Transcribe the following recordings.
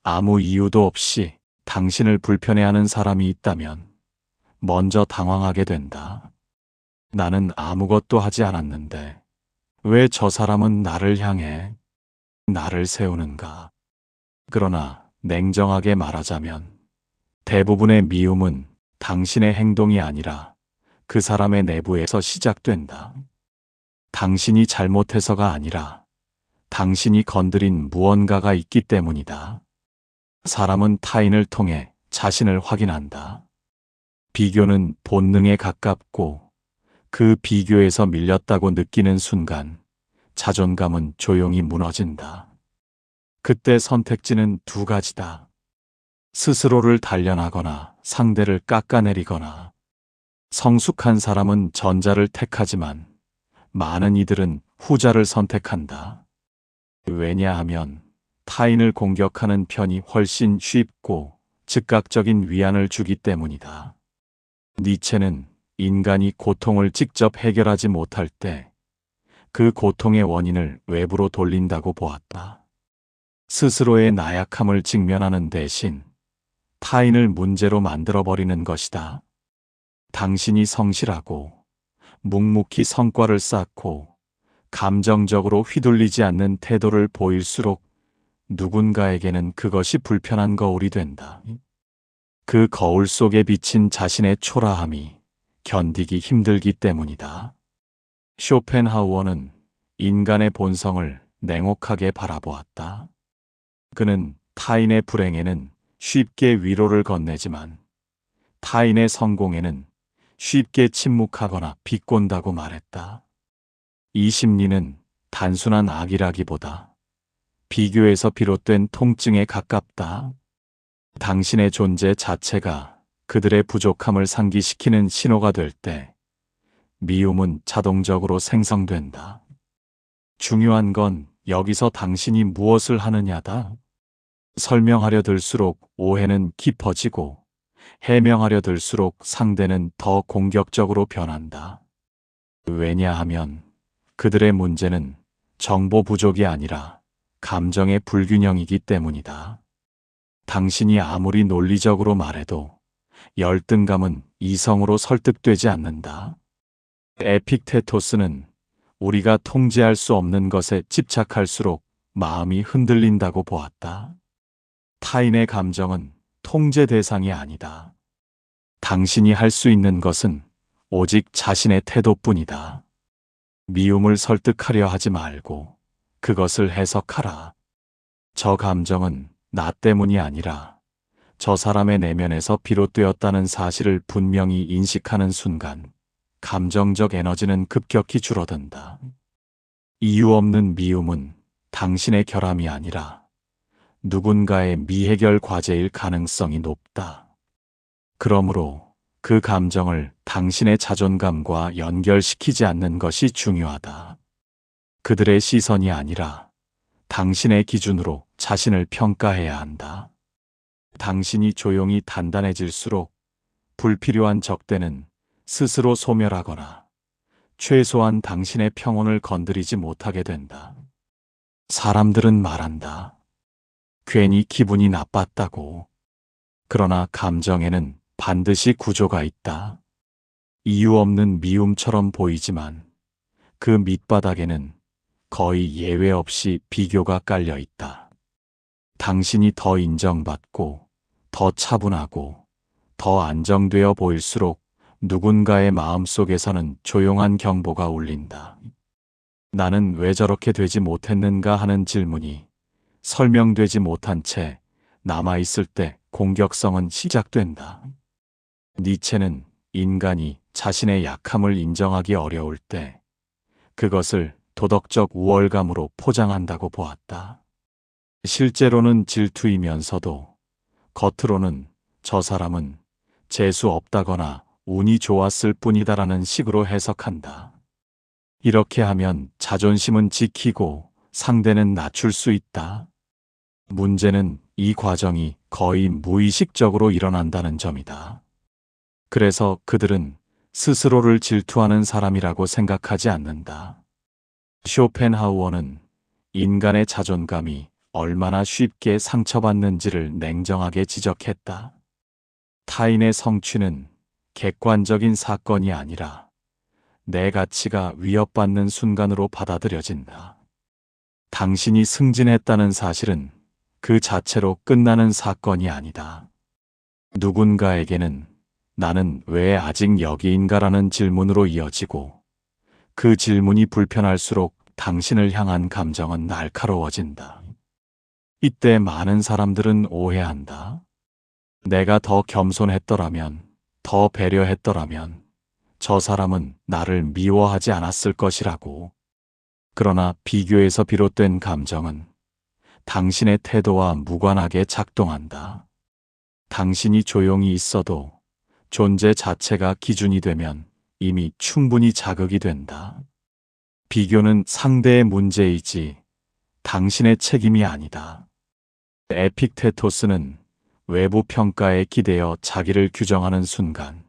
아무 이유도 없이 당신을 불편해하는 사람이 있다면 먼저 당황하게 된다. 나는 아무것도 하지 않았는데 왜 저 사람은 나를 향해 나를 세우는가? 그러나 냉정하게 말하자면 대부분의 미움은 당신의 행동이 아니라 그 사람의 내부에서 시작된다. 당신이 잘못해서가 아니라 당신이 건드린 무언가가 있기 때문이다. 사람은 타인을 통해 자신을 확인한다. 비교는 본능에 가깝고 그 비교에서 밀렸다고 느끼는 순간 자존감은 조용히 무너진다. 그때 선택지는 두 가지다. 스스로를 단련하거나 상대를 깎아내리거나. 성숙한 사람은 전자를 택하지만 많은 이들은 후자를 선택한다. 왜냐하면 타인을 공격하는 편이 훨씬 쉽고 즉각적인 위안을 주기 때문이다. 니체는 인간이 고통을 직접 해결하지 못할 때 그 고통의 원인을 외부로 돌린다고 보았다. 스스로의 나약함을 직면하는 대신 타인을 문제로 만들어버리는 것이다. 당신이 성실하고 묵묵히 성과를 쌓고 감정적으로 휘둘리지 않는 태도를 보일수록 누군가에게는 그것이 불편한 거울이 된다. 그 거울 속에 비친 자신의 초라함이 견디기 힘들기 때문이다. 쇼펜하우어는 인간의 본성을 냉혹하게 바라보았다. 그는 타인의 불행에는 쉽게 위로를 건네지만 타인의 성공에는 쉽게 침묵하거나 비꼰다고 말했다. 이 심리는 단순한 악이라기보다 비교에서 비롯된 통증에 가깝다. 당신의 존재 자체가 그들의 부족함을 상기시키는 신호가 될 때 미움은 자동적으로 생성된다. 중요한 건 여기서 당신이 무엇을 하느냐다. 설명하려 들수록 오해는 깊어지고 해명하려 들수록 상대는 더 공격적으로 변한다. 왜냐하면 그들의 문제는 정보 부족이 아니라 감정의 불균형이기 때문이다. 당신이 아무리 논리적으로 말해도 열등감은 이성으로 설득되지 않는다. 에픽테토스는 우리가 통제할 수 없는 것에 집착할수록 마음이 흔들린다고 보았다. 타인의 감정은 통제 대상이 아니다. 당신이 할 수 있는 것은 오직 자신의 태도뿐이다. 미움을 설득하려 하지 말고 그것을 해석하라. 저 감정은 나 때문이 아니라 저 사람의 내면에서 비롯되었다는 사실을 분명히 인식하는 순간 감정적 에너지는 급격히 줄어든다. 이유 없는 미움은 당신의 결함이 아니라 누군가의 미해결 과제일 가능성이 높다. 그러므로 그 감정을 당신의 자존감과 연결시키지 않는 것이 중요하다. 그들의 시선이 아니라 당신의 기준으로 자신을 평가해야 한다. 당신이 조용히 단단해질수록 불필요한 적대는 스스로 소멸하거나 최소한 당신의 평온을 건드리지 못하게 된다. 사람들은 말한다. 괜히 기분이 나빴다고. 그러나 감정에는 반드시 구조가 있다. 이유 없는 미움처럼 보이지만 그 밑바닥에는 거의 예외 없이 비교가 깔려 있다. 당신이 더 인정받고 더 차분하고 더 안정되어 보일수록 누군가의 마음속에서는 조용한 경보가 울린다. 나는 왜 저렇게 되지 못했는가 하는 질문이 설명되지 못한 채 남아있을 때 공격성은 시작된다. 니체는 인간이 자신의 약함을 인정하기 어려울 때 그것을 도덕적 우월감으로 포장한다고 보았다. 실제로는 질투이면서도 겉으로는 저 사람은 재수 없다거나 운이 좋았을 뿐이다라는 식으로 해석한다. 이렇게 하면 자존심은 지키고 상대는 낮출 수 있다. 문제는 이 과정이 거의 무의식적으로 일어난다는 점이다. 그래서 그들은 스스로를 질투하는 사람이라고 생각하지 않는다. 쇼펜하우어는 인간의 자존감이 얼마나 쉽게 상처받는지를 냉정하게 지적했다. 타인의 성취는 객관적인 사건이 아니라 내 가치가 위협받는 순간으로 받아들여진다. 당신이 승진했다는 사실은 그 자체로 끝나는 사건이 아니다. 누군가에게는 나는 왜 아직 여기인가라는 질문으로 이어지고, 그 질문이 불편할수록 당신을 향한 감정은 날카로워진다. 이때 많은 사람들은 오해한다. 내가 더 겸손했더라면, 더 배려했더라면 저 사람은 나를 미워하지 않았을 것이라고. 그러나 비교에서 비롯된 감정은 당신의 태도와 무관하게 작동한다. 당신이 조용히 있어도 존재 자체가 기준이 되면 이미 충분히 자극이 된다. 비교는 상대의 문제이지 당신의 책임이 아니다. 에픽테토스는 외부 평가에 기대어 자기를 규정하는 순간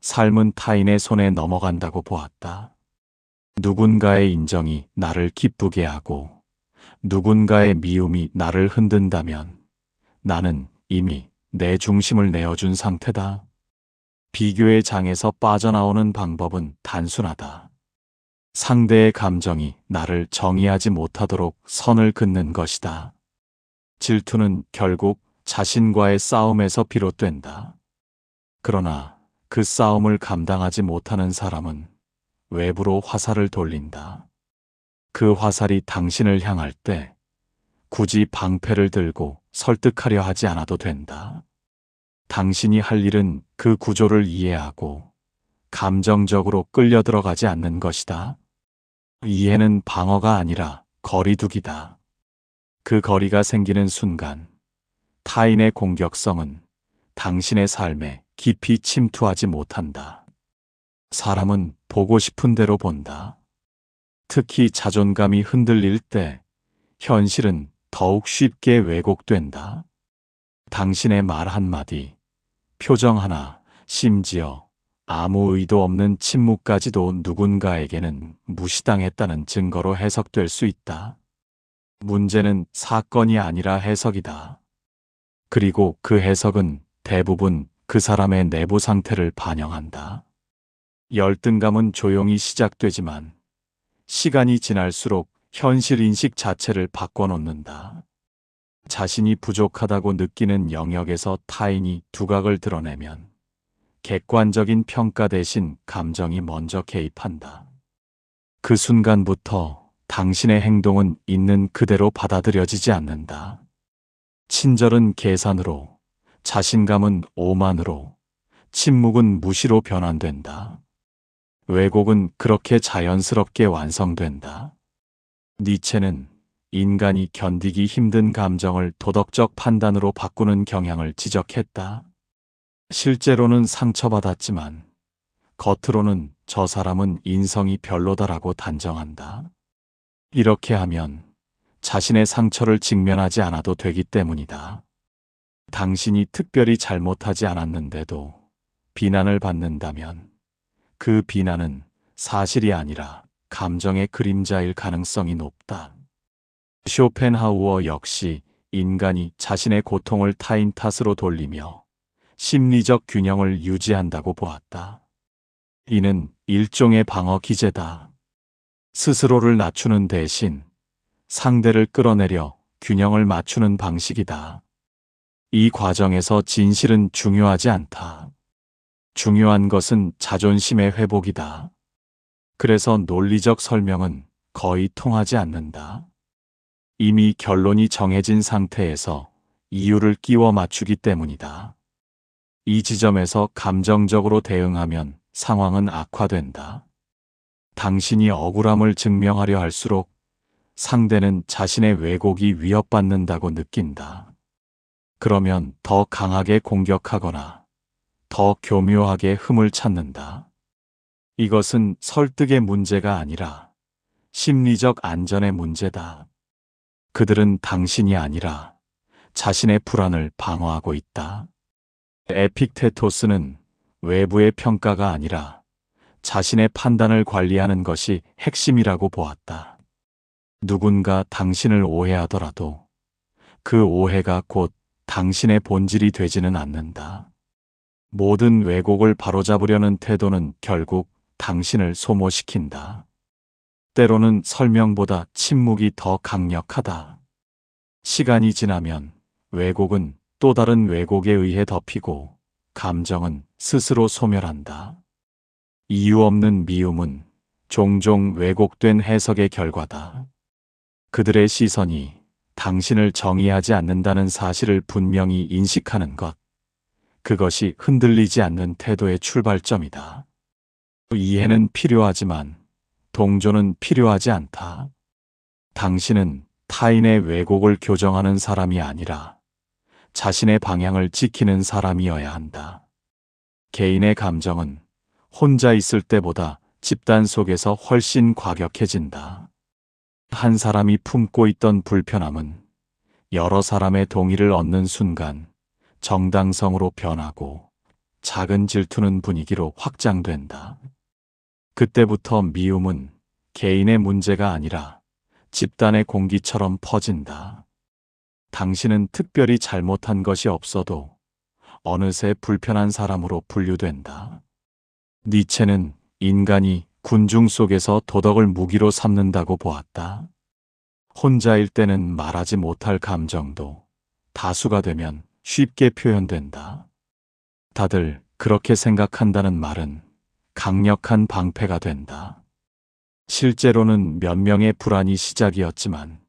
삶은 타인의 손에 넘어간다고 보았다. 누군가의 인정이 나를 기쁘게 하고 누군가의 미움이 나를 흔든다면 나는 이미 내 중심을 내어준 상태다. 비교의 장에서 빠져나오는 방법은 단순하다. 상대의 감정이 나를 정의하지 못하도록 선을 긋는 것이다. 질투는 결국 자신과의 싸움에서 비롯된다. 그러나 그 싸움을 감당하지 못하는 사람은 외부로 화살을 돌린다. 그 화살이 당신을 향할 때 굳이 방패를 들고 설득하려 하지 않아도 된다. 당신이 할 일은 그 구조를 이해하고 감정적으로 끌려 들어가지 않는 것이다. 이해는 방어가 아니라 거리두기다. 그 거리가 생기는 순간 타인의 공격성은 당신의 삶에 깊이 침투하지 못한다. 사람은 보고 싶은 대로 본다. 특히 자존감이 흔들릴 때 현실은 더욱 쉽게 왜곡된다. 당신의 말 한마디, 표정 하나, 심지어 아무 의도 없는 침묵까지도 누군가에게는 무시당했다는 증거로 해석될 수 있다. 문제는 사건이 아니라 해석이다. 그리고 그 해석은 대부분 그 사람의 내부 상태를 반영한다. 열등감은 조용히 시작되지만 시간이 지날수록 현실 인식 자체를 바꿔놓는다. 자신이 부족하다고 느끼는 영역에서 타인이 두각을 드러내면 객관적인 평가 대신 감정이 먼저 개입한다. 그 순간부터 당신의 행동은 있는 그대로 받아들여지지 않는다. 친절은 계산으로, 자신감은 오만으로, 침묵은 무시로 변환된다. 왜곡은 그렇게 자연스럽게 완성된다. 니체는 인간이 견디기 힘든 감정을 도덕적 판단으로 바꾸는 경향을 지적했다. 실제로는 상처받았지만 겉으로는 저 사람은 인성이 별로다라고 단정한다. 이렇게 하면 자신의 상처를 직면하지 않아도 되기 때문이다. 당신이 특별히 잘못하지 않았는데도 비난을 받는다면 그 비난은 사실이 아니라 감정의 그림자일 가능성이 높다. 쇼펜하우어 역시 인간이 자신의 고통을 타인 탓으로 돌리며 심리적 균형을 유지한다고 보았다. 이는 일종의 방어 기제다. 스스로를 낮추는 대신 상대를 끌어내려 균형을 맞추는 방식이다. 이 과정에서 진실은 중요하지 않다. 중요한 것은 자존심의 회복이다. 그래서 논리적 설명은 거의 통하지 않는다. 이미 결론이 정해진 상태에서 이유를 끼워 맞추기 때문이다. 이 지점에서 감정적으로 대응하면 상황은 악화된다. 당신이 억울함을 증명하려 할수록 상대는 자신의 왜곡이 위협받는다고 느낀다. 그러면 더 강하게 공격하거나 더 교묘하게 흠을 찾는다. 이것은 설득의 문제가 아니라 심리적 안전의 문제다. 그들은 당신이 아니라 자신의 불안을 방어하고 있다. 에픽테토스는 외부의 평가가 아니라 자신의 판단을 관리하는 것이 핵심이라고 보았다. 누군가 당신을 오해하더라도 그 오해가 곧 당신의 본질이 되지는 않는다. 모든 왜곡을 바로잡으려는 태도는 결국 당신을 소모시킨다. 때로는 설명보다 침묵이 더 강력하다. 시간이 지나면 왜곡은 또 다른 왜곡에 의해 덮이고 감정은 스스로 소멸한다. 이유 없는 미움은 종종 왜곡된 해석의 결과다. 그들의 시선이 당신을 정의하지 않는다는 사실을 분명히 인식하는 것, 그것이 흔들리지 않는 태도의 출발점이다. 이해는 필요하지만 동조는 필요하지 않다. 당신은 타인의 왜곡을 교정하는 사람이 아니라 자신의 방향을 지키는 사람이어야 한다. 개인의 감정은 혼자 있을 때보다 집단 속에서 훨씬 과격해진다. 한 사람이 품고 있던 불편함은 여러 사람의 동의를 얻는 순간 정당성으로 변하고 작은 질투는 분위기로 확장된다. 그때부터 미움은 개인의 문제가 아니라 집단의 공기처럼 퍼진다. 당신은 특별히 잘못한 것이 없어도 어느새 불편한 사람으로 분류된다. 니체는 인간이 군중 속에서 도덕을 무기로 삼는다고 보았다. 혼자일 때는 말하지 못할 감정도 다수가 되면 쉽게 표현된다. 다들 그렇게 생각한다는 말은 강력한 방패가 된다. 실제로는 몇 명의 불안이 시작이었지만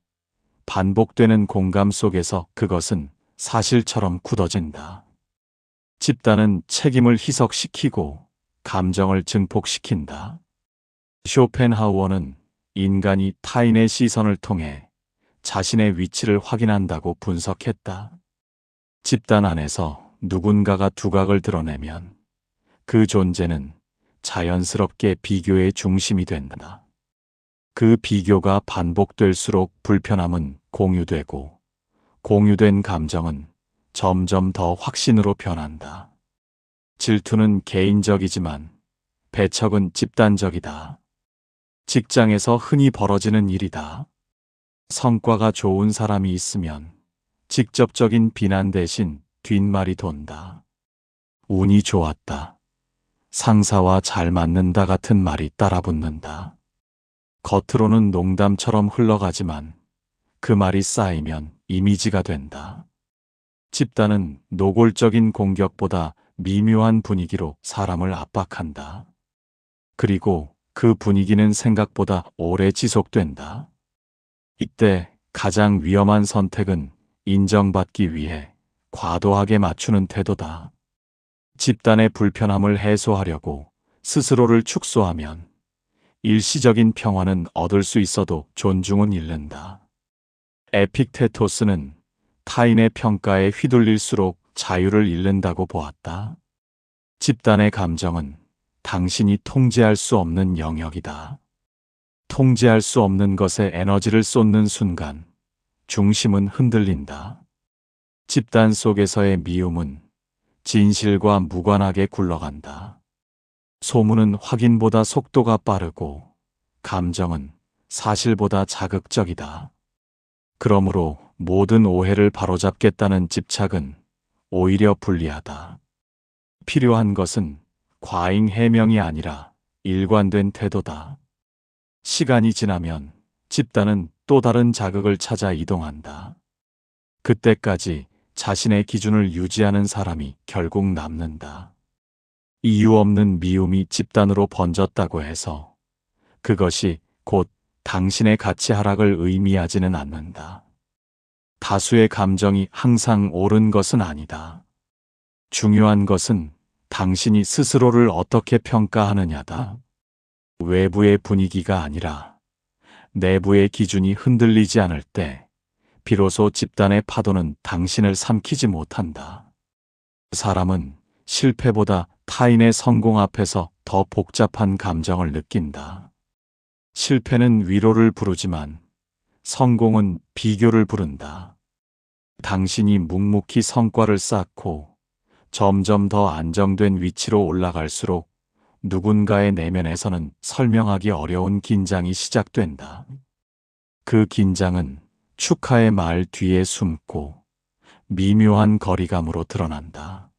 반복되는 공감 속에서 그것은 사실처럼 굳어진다. 집단은 책임을 희석시키고 감정을 증폭시킨다. 쇼펜하우어는 인간이 타인의 시선을 통해 자신의 위치를 확인한다고 분석했다. 집단 안에서 누군가가 두각을 드러내면 그 존재는 자연스럽게 비교의 중심이 된다. 그 비교가 반복될수록 불편함은 공유되고 공유된 감정은 점점 더 확신으로 변한다. 질투는 개인적이지만 배척은 집단적이다. 직장에서 흔히 벌어지는 일이다. 성과가 좋은 사람이 있으면 직접적인 비난 대신 뒷말이 돈다. 운이 좋았다. 상사와 잘 맞는다 같은 말이 따라붙는다. 겉으로는 농담처럼 흘러가지만 그 말이 쌓이면 이미지가 된다. 집단은 노골적인 공격보다 미묘한 분위기로 사람을 압박한다. 그리고 그 분위기는 생각보다 오래 지속된다. 이때 가장 위험한 선택은 인정받기 위해 과도하게 맞추는 태도다. 집단의 불편함을 해소하려고 스스로를 축소하면 일시적인 평화는 얻을 수 있어도 존중은 잃는다. 에픽테토스는 타인의 평가에 휘둘릴수록 자유를 잃는다고 보았다. 집단의 감정은 당신이 통제할 수 없는 영역이다. 통제할 수 없는 것에 에너지를 쏟는 순간 중심은 흔들린다. 집단 속에서의 미움은 진실과 무관하게 굴러간다. 소문은 확인보다 속도가 빠르고 감정은 사실보다 자극적이다. 그러므로 모든 오해를 바로잡겠다는 집착은 오히려 불리하다. 필요한 것은 과잉 해명이 아니라 일관된 태도다. 시간이 지나면 집단은 또 다른 자극을 찾아 이동한다. 그때까지 자신의 기준을 유지하는 사람이 결국 남는다. 이유 없는 미움이 집단으로 번졌다고 해서 그것이 곧 당신의 가치 하락을 의미하지는 않는다. 다수의 감정이 항상 옳은 것은 아니다. 중요한 것은 당신이 스스로를 어떻게 평가하느냐다. 외부의 분위기가 아니라 내부의 기준이 흔들리지 않을 때 비로소 집단의 파도는 당신을 삼키지 못한다. 사람은 실패보다 타인의 성공 앞에서 더 복잡한 감정을 느낀다. 실패는 위로를 부르지만 성공은 비교를 부른다. 당신이 묵묵히 성과를 쌓고 점점 더 안정된 위치로 올라갈수록 누군가의 내면에서는 설명하기 어려운 긴장이 시작된다. 그 긴장은 축하의 말 뒤에 숨고 미묘한 거리감으로 드러난다.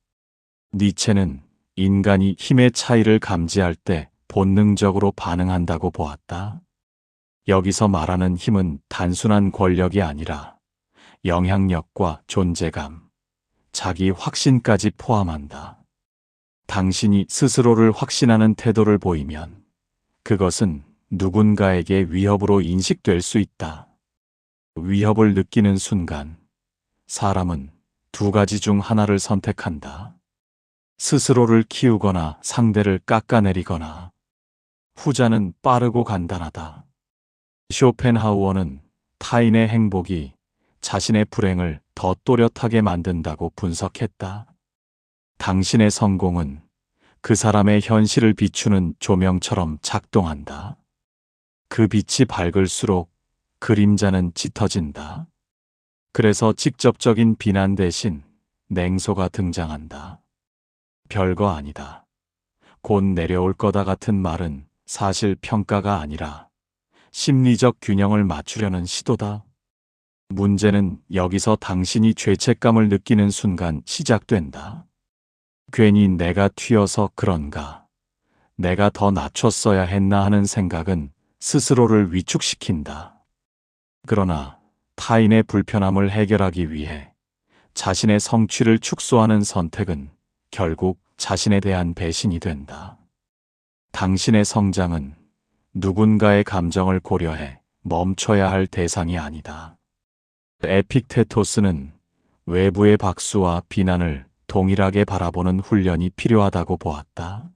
니체는 인간이 힘의 차이를 감지할 때 본능적으로 반응한다고 보았다. 여기서 말하는 힘은 단순한 권력이 아니라 영향력과 존재감, 자기 확신까지 포함한다. 당신이 스스로를 확신하는 태도를 보이면 그것은 누군가에게 위협으로 인식될 수 있다. 위협을 느끼는 순간 사람은 두 가지 중 하나를 선택한다. 스스로를 키우거나 상대를 깎아내리거나. 후자는 빠르고 간단하다. 쇼펜하우어는 타인의 행복이 자신의 불행을 더 또렷하게 만든다고 분석했다. 당신의 성공은 그 사람의 현실을 비추는 조명처럼 작동한다. 그 빛이 밝을수록 그림자는 짙어진다. 그래서 직접적인 비난 대신 냉소가 등장한다. 별거 아니다. 곧 내려올 거다 같은 말은 사실 평가가 아니라 심리적 균형을 맞추려는 시도다. 문제는 여기서 당신이 죄책감을 느끼는 순간 시작된다. 괜히 내가 튀어서 그런가, 내가 더 낮췄어야 했나 하는 생각은 스스로를 위축시킨다. 그러나 타인의 불편함을 해결하기 위해 자신의 성취를 축소하는 선택은 결국 자신에 대한 배신이 된다. 당신의 성장은 누군가의 감정을 고려해 멈춰야 할 대상이 아니다. 에픽테토스는 외부의 박수와 비난을 동일하게 바라보는 훈련이 필요하다고 보았다.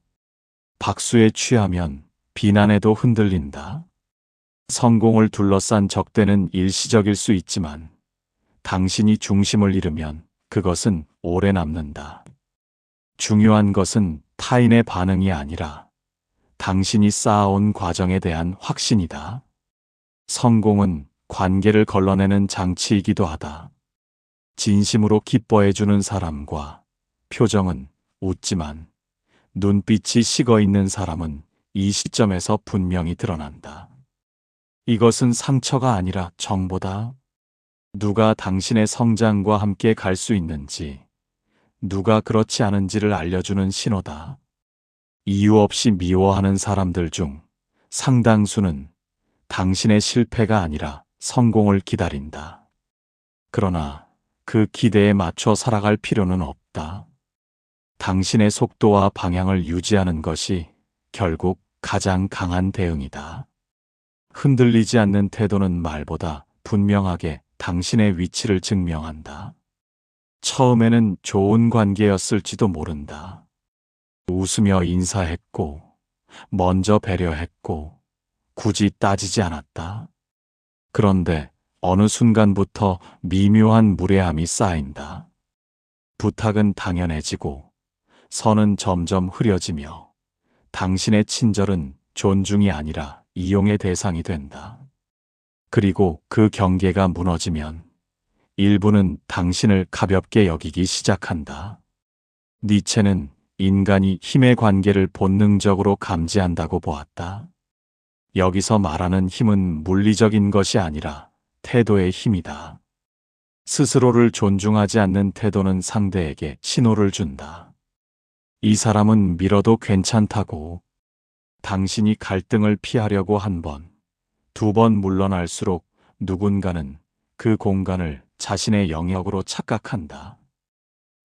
박수에 취하면 비난에도 흔들린다. 성공을 둘러싼 적대는 일시적일 수 있지만 당신이 중심을 잃으면 그것은 오래 남는다. 중요한 것은 타인의 반응이 아니라 당신이 쌓아온 과정에 대한 확신이다. 성공은 관계를 걸러내는 장치이기도 하다. 진심으로 기뻐해주는 사람과 표정은 웃지만 눈빛이 식어 있는 사람은 이 시점에서 분명히 드러난다. 이것은 상처가 아니라 정보다. 누가 당신의 성장과 함께 갈 수 있는지, 누가 그렇지 않은지를 알려주는 신호다. 이유 없이 미워하는 사람들 중 상당수는 당신의 실패가 아니라 성공을 기다린다. 그러나 그 기대에 맞춰 살아갈 필요는 없다. 당신의 속도와 방향을 유지하는 것이 결국 가장 강한 대응이다. 흔들리지 않는 태도는 말보다 분명하게 당신의 위치를 증명한다. 처음에는 좋은 관계였을지도 모른다. 웃으며 인사했고, 먼저 배려했고, 굳이 따지지 않았다. 그런데 어느 순간부터 미묘한 무례함이 쌓인다. 부탁은 당연해지고, 선은 점점 흐려지며, 당신의 친절은 존중이 아니라 이용의 대상이 된다. 그리고 그 경계가 무너지면 일부는 당신을 가볍게 여기기 시작한다. 니체는 인간이 힘의 관계를 본능적으로 감지한다고 보았다. 여기서 말하는 힘은 물리적인 것이 아니라 태도의 힘이다. 스스로를 존중하지 않는 태도는 상대에게 신호를 준다. 이 사람은 밀어도 괜찮다고. 당신이 갈등을 피하려고 한 번, 두 번 물러날수록 누군가는 그 공간을 자신의 영역으로 착각한다.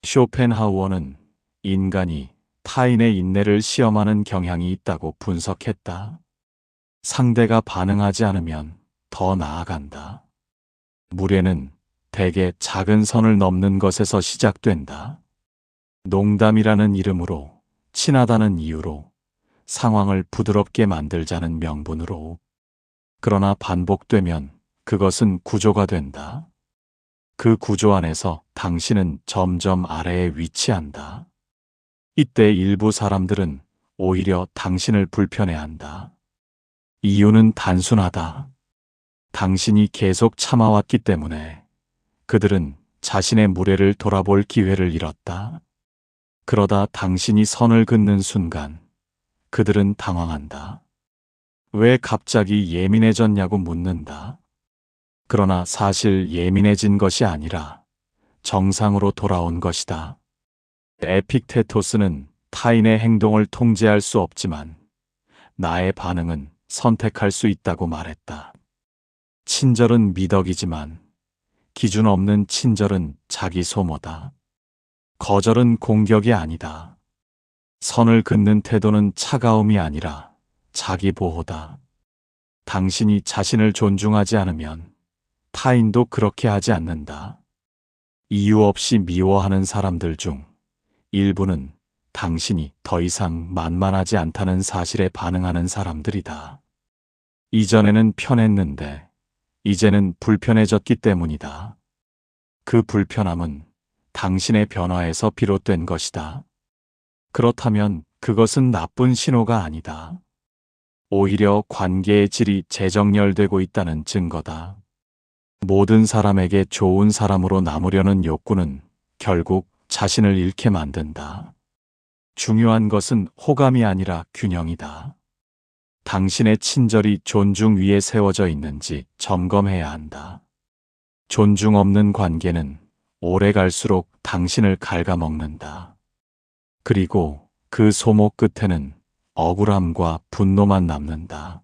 쇼펜하우어는 인간이 타인의 인내를 시험하는 경향이 있다고 분석했다. 상대가 반응하지 않으면 더 나아간다. 무례는 대개 작은 선을 넘는 것에서 시작된다. 농담이라는 이름으로, 친하다는 이유로, 상황을 부드럽게 만들자는 명분으로. 그러나 반복되면 그것은 구조가 된다. 그 구조 안에서 당신은 점점 아래에 위치한다. 이때 일부 사람들은 오히려 당신을 불편해한다. 이유는 단순하다. 당신이 계속 참아왔기 때문에 그들은 자신의 무례를 돌아볼 기회를 잃었다. 그러다 당신이 선을 긋는 순간 그들은 당황한다. 왜 갑자기 예민해졌냐고 묻는다. 그러나 사실 예민해진 것이 아니라 정상으로 돌아온 것이다. 에픽테토스는 타인의 행동을 통제할 수 없지만 나의 반응은 선택할 수 있다고 말했다. 친절은 미덕이지만 기준 없는 친절은 자기 소모다. 거절은 공격이 아니다. 선을 긋는 태도는 차가움이 아니라 자기 보호다. 당신이 자신을 존중하지 않으면 타인도 그렇게 하지 않는다. 이유 없이 미워하는 사람들 중 일부는 당신이 더 이상 만만하지 않다는 사실에 반응하는 사람들이다. 이전에는 편했는데 이제는 불편해졌기 때문이다. 그 불편함은 당신의 변화에서 비롯된 것이다. 그렇다면 그것은 나쁜 신호가 아니다. 오히려 관계의 질이 재정렬되고 있다는 증거다. 모든 사람에게 좋은 사람으로 남으려는 욕구는 결국 자신을 잃게 만든다. 중요한 것은 호감이 아니라 균형이다. 당신의 친절이 존중 위에 세워져 있는지 점검해야 한다. 존중 없는 관계는 오래 갈수록 당신을 갉아먹는다. 그리고 그 소모 끝에는 억울함과 분노만 남는다.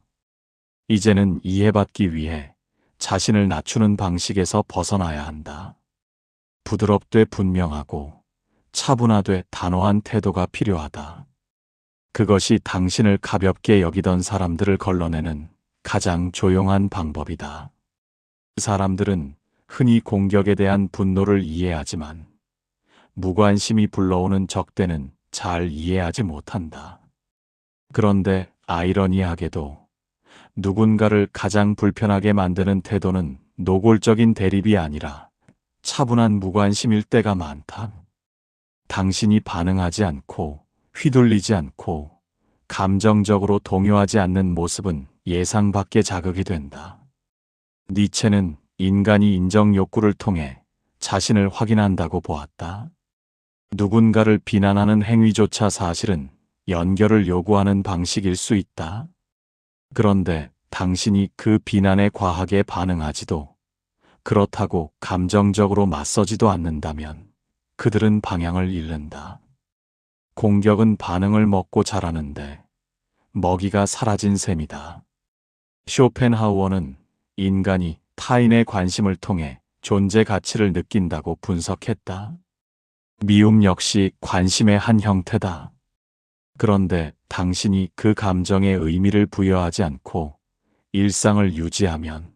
이제는 이해받기 위해 자신을 낮추는 방식에서 벗어나야 한다. 부드럽되 분명하고 차분하되 단호한 태도가 필요하다. 그것이 당신을 가볍게 여기던 사람들을 걸러내는 가장 조용한 방법이다. 사람들은 흔히 공격에 대한 분노를 이해하지만 무관심이 불러오는 적대는 잘 이해하지 못한다. 그런데 아이러니하게도 누군가를 가장 불편하게 만드는 태도는 노골적인 대립이 아니라 차분한 무관심일 때가 많다. 당신이 반응하지 않고 휘둘리지 않고 감정적으로 동요하지 않는 모습은 예상 밖의 자극이 된다. 니체는 인간이 인정 욕구를 통해 자신을 확인한다고 보았다. 누군가를 비난하는 행위조차 사실은 연결을 요구하는 방식일 수 있다. 그런데 당신이 그 비난에 과하게 반응하지도 그렇다고 감정적으로 맞서지도 않는다면 그들은 방향을 잃는다. 공격은 반응을 먹고 자라는데 먹이가 사라진 셈이다. 쇼펜하우어는 인간이 타인의 관심을 통해 존재 가치를 느낀다고 분석했다. 미움 역시 관심의 한 형태다. 그런데 당신이 그 감정에 의미를 부여하지 않고 일상을 유지하면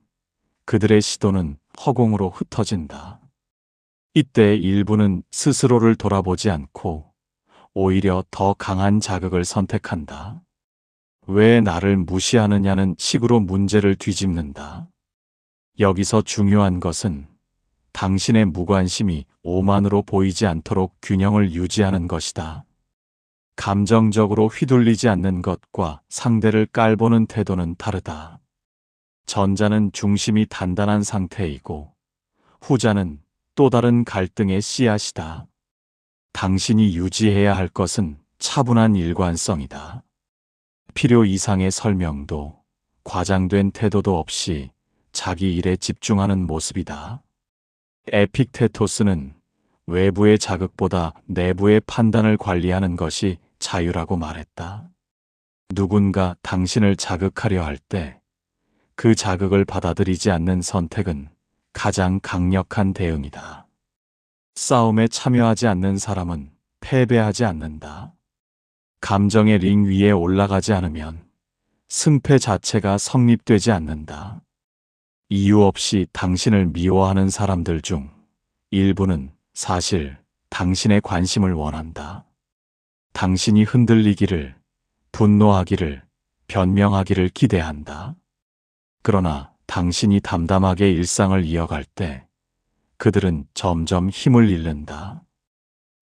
그들의 시도는 허공으로 흩어진다. 이때 일부는 스스로를 돌아보지 않고 오히려 더 강한 자극을 선택한다. 왜 나를 무시하느냐는 식으로 문제를 뒤집는다. 여기서 중요한 것은 당신의 무관심이 오만으로 보이지 않도록 균형을 유지하는 것이다. 감정적으로 휘둘리지 않는 것과 상대를 깔보는 태도는 다르다. 전자는 중심이 단단한 상태이고 후자는 또 다른 갈등의 씨앗이다. 당신이 유지해야 할 것은 차분한 일관성이다. 필요 이상의 설명도 과장된 태도도 없이 자기 일에 집중하는 모습이다. 에픽테토스는 외부의 자극보다 내부의 판단을 관리하는 것이 자유라고 말했다. 누군가 당신을 자극하려 할 때 그 자극을 받아들이지 않는 선택은 가장 강력한 대응이다. 싸움에 참여하지 않는 사람은 패배하지 않는다. 감정의 링 위에 올라가지 않으면 승패 자체가 성립되지 않는다. 이유 없이 당신을 미워하는 사람들 중 일부는 사실 당신의 관심을 원한다. 당신이 흔들리기를, 분노하기를, 변명하기를 기대한다. 그러나 당신이 담담하게 일상을 이어갈 때 그들은 점점 힘을 잃는다.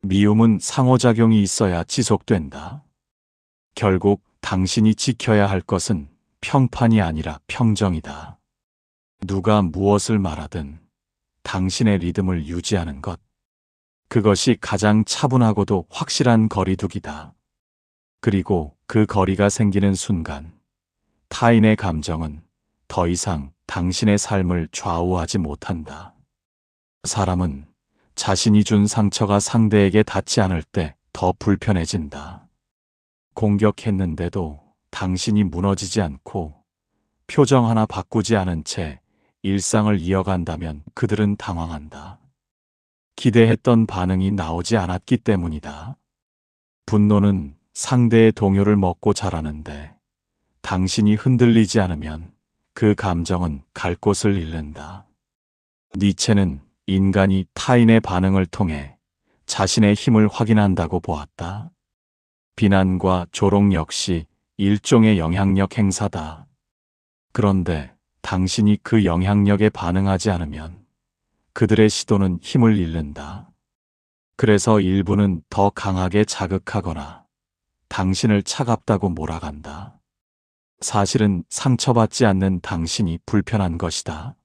미움은 상호작용이 있어야 지속된다. 결국 당신이 지켜야 할 것은 평판이 아니라 평정이다. 누가 무엇을 말하든 당신의 리듬을 유지하는 것. 그것이 가장 차분하고도 확실한 거리두기다. 그리고 그 거리가 생기는 순간 타인의 감정은 더 이상 당신의 삶을 좌우하지 못한다. 사람은 자신이 준 상처가 상대에게 닿지 않을 때 더 불편해진다. 공격했는데도 당신이 무너지지 않고 표정 하나 바꾸지 않은 채 일상을 이어간다면 그들은 당황한다. 기대했던 반응이 나오지 않았기 때문이다. 분노는 상대의 동요를 먹고 자라는데 당신이 흔들리지 않으면 그 감정은 갈 곳을 잃는다. 니체는 인간이 타인의 반응을 통해 자신의 힘을 확인한다고 보았다. 비난과 조롱 역시 일종의 영향력 행사다. 그런데 당신이 그 영향력에 반응하지 않으면 그들의 시도는 힘을 잃는다. 그래서 일부는 더 강하게 자극하거나 당신을 차갑다고 몰아간다. 사실은 상처받지 않는 당신이 불편한 것이다.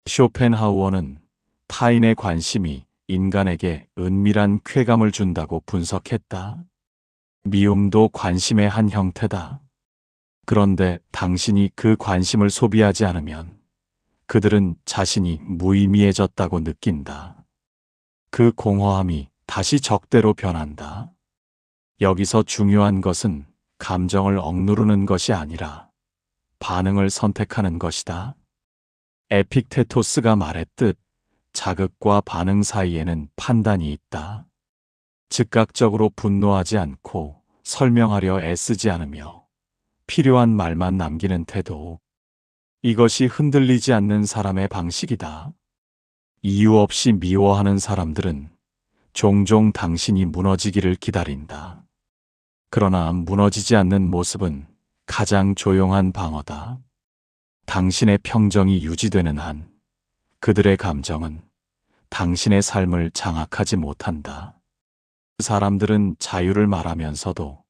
쇼펜하우어는 타인의 관심이 인간에게 은밀한 쾌감을 준다고 분석했다. 미움도 관심의 한 형태다. 그런데 당신이 그 관심을 소비하지 않으면 그들은 자신이 무의미해졌다고 느낀다. 그 공허함이 다시 적대로 변한다. 여기서 중요한 것은 감정을 억누르는 것이 아니라 반응을 선택하는 것이다. 에픽테토스가 말했듯 자극과 반응 사이에는 판단이 있다. 즉각적으로 분노하지 않고 설명하려 애쓰지 않으며 필요한 말만 남기는 태도. 이것이 흔들리지 않는 사람의 방식이다. 이유 없이 미워하는 사람들은 종종 당신이 무너지기를 기다린다. 그러나 무너지지 않는 모습은 가장 조용한 방어다. 당신의 평정이 유지되는 한 그들의 감정은 당신의 삶을 장악하지 못한다. 사람들은 자유를 말하면서도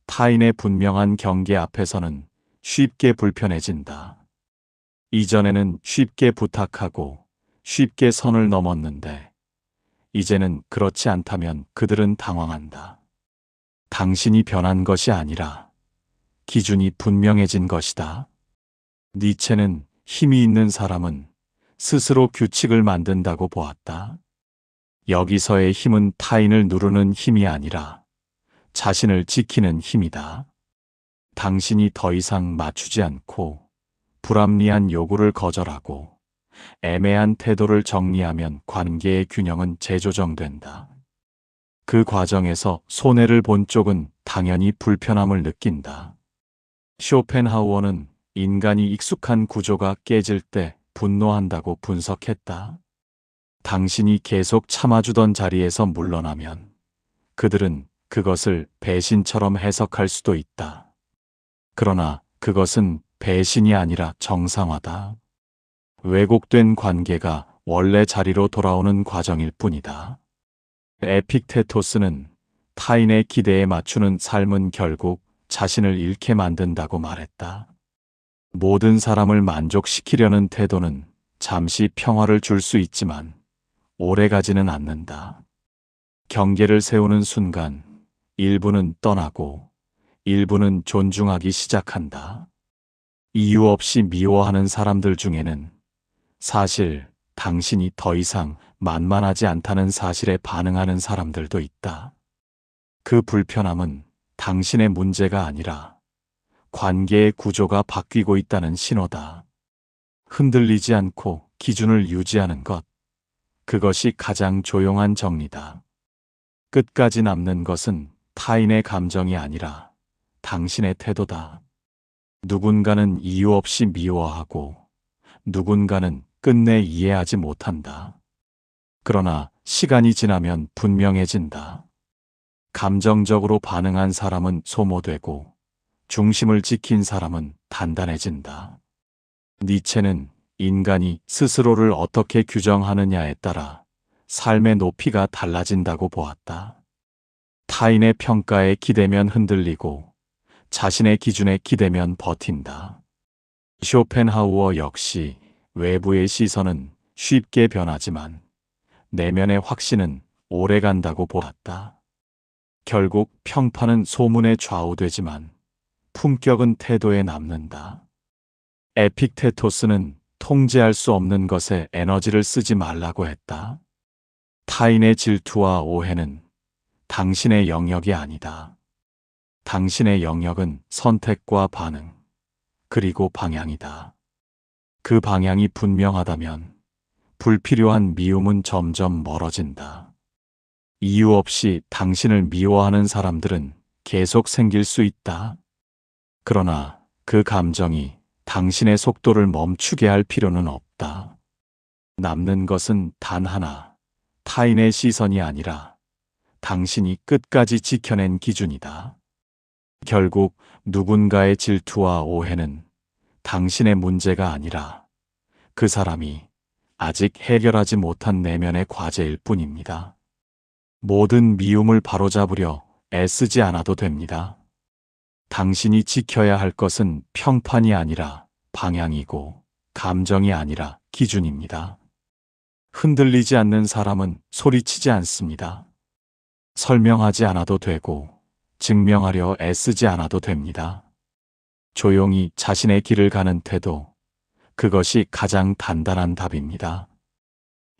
타인의 분명한 경계 앞에서는 쉽게 불편해진다. 이전에는 쉽게 부탁하고 쉽게 선을 넘었는데 이제는 그렇지 않다면 그들은 당황한다. 당신이 변한 것이 아니라 기준이 분명해진 것이다. 니체는 힘이 있는 사람은 스스로 규칙을 만든다고 보았다. 여기서의 힘은 타인을 누르는 힘이 아니라 자신을 지키는 힘이다. 당신이 더 이상 맞추지 않고 불합리한 요구를 거절하고 애매한 태도를 정리하면 관계의 균형은 재조정된다. 그 과정에서 손해를 본 쪽은 당연히 불편함을 느낀다. 쇼펜하우어는 인간이 익숙한 구조가 깨질 때 분노한다고 분석했다. 당신이 계속 참아주던 자리에서 물러나면 그들은 그것을 배신처럼 해석할 수도 있다. 그러나 그것은 배신이 아니라 정상화다. 왜곡된 관계가 원래 자리로 돌아오는 과정일 뿐이다. 에픽테토스는 타인의 기대에 맞추는 삶은 결국 자신을 잃게 만든다고 말했다. 모든 사람을 만족시키려는 태도는 잠시 평화를 줄 수 있지만 오래가지는 않는다. 경계를 세우는 순간 일부는 떠나고 일부는 존중하기 시작한다. 이유 없이 미워하는 사람들 중에는 사실 당신이 더 이상 만만하지 않다는 사실에 반응하는 사람들도 있다. 그 불편함은 당신의 문제가 아니라 관계의 구조가 바뀌고 있다는 신호다. 흔들리지 않고 기준을 유지하는 것, 그것이 가장 조용한 정리다. 끝까지 남는 것은 타인의 감정이 아니라 당신의 태도다. 누군가는 이유 없이 미워하고 누군가는 끝내 이해하지 못한다. 그러나 시간이 지나면 분명해진다. 감정적으로 반응한 사람은 소모되고 중심을 지킨 사람은 단단해진다. 니체는 인간이 스스로를 어떻게 규정하느냐에 따라 삶의 높이가 달라진다고 보았다. 타인의 평가에 기대면 흔들리고 자신의 기준에 기대면 버틴다. 쇼펜하우어 역시 외부의 시선은 쉽게 변하지만 내면의 확신은 오래간다고 보았다. 결국 평판은 소문에 좌우되지만 품격은 태도에 남는다. 에픽테토스는 통제할 수 없는 것에 에너지를 쓰지 말라고 했다. 타인의 질투와 오해는 당신의 영역이 아니다. 당신의 영역은 선택과 반응, 그리고 방향이다. 그 방향이 분명하다면 불필요한 미움은 점점 멀어진다. 이유 없이 당신을 미워하는 사람들은 계속 생길 수 있다. 그러나 그 감정이 당신의 속도를 멈추게 할 필요는 없다. 남는 것은 단 하나, 타인의 시선이 아니라 당신이 끝까지 지켜낸 기준이다. 결국 누군가의 질투와 오해는 당신의 문제가 아니라 그 사람이 아직 해결하지 못한 내면의 과제일 뿐입니다. 모든 미움을 바로잡으려 애쓰지 않아도 됩니다. 당신이 지켜야 할 것은 평판이 아니라 방향이고 감정이 아니라 기준입니다. 흔들리지 않는 사람은 소리치지 않습니다. 설명하지 않아도 되고 증명하려 애쓰지 않아도 됩니다. 조용히 자신의 길을 가는 태도, 그것이 가장 단단한 답입니다.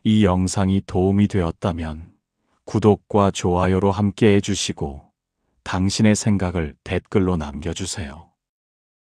이 영상이 도움이 되었다면 구독과 좋아요로 함께 해주시고 당신의 생각을 댓글로 남겨주세요.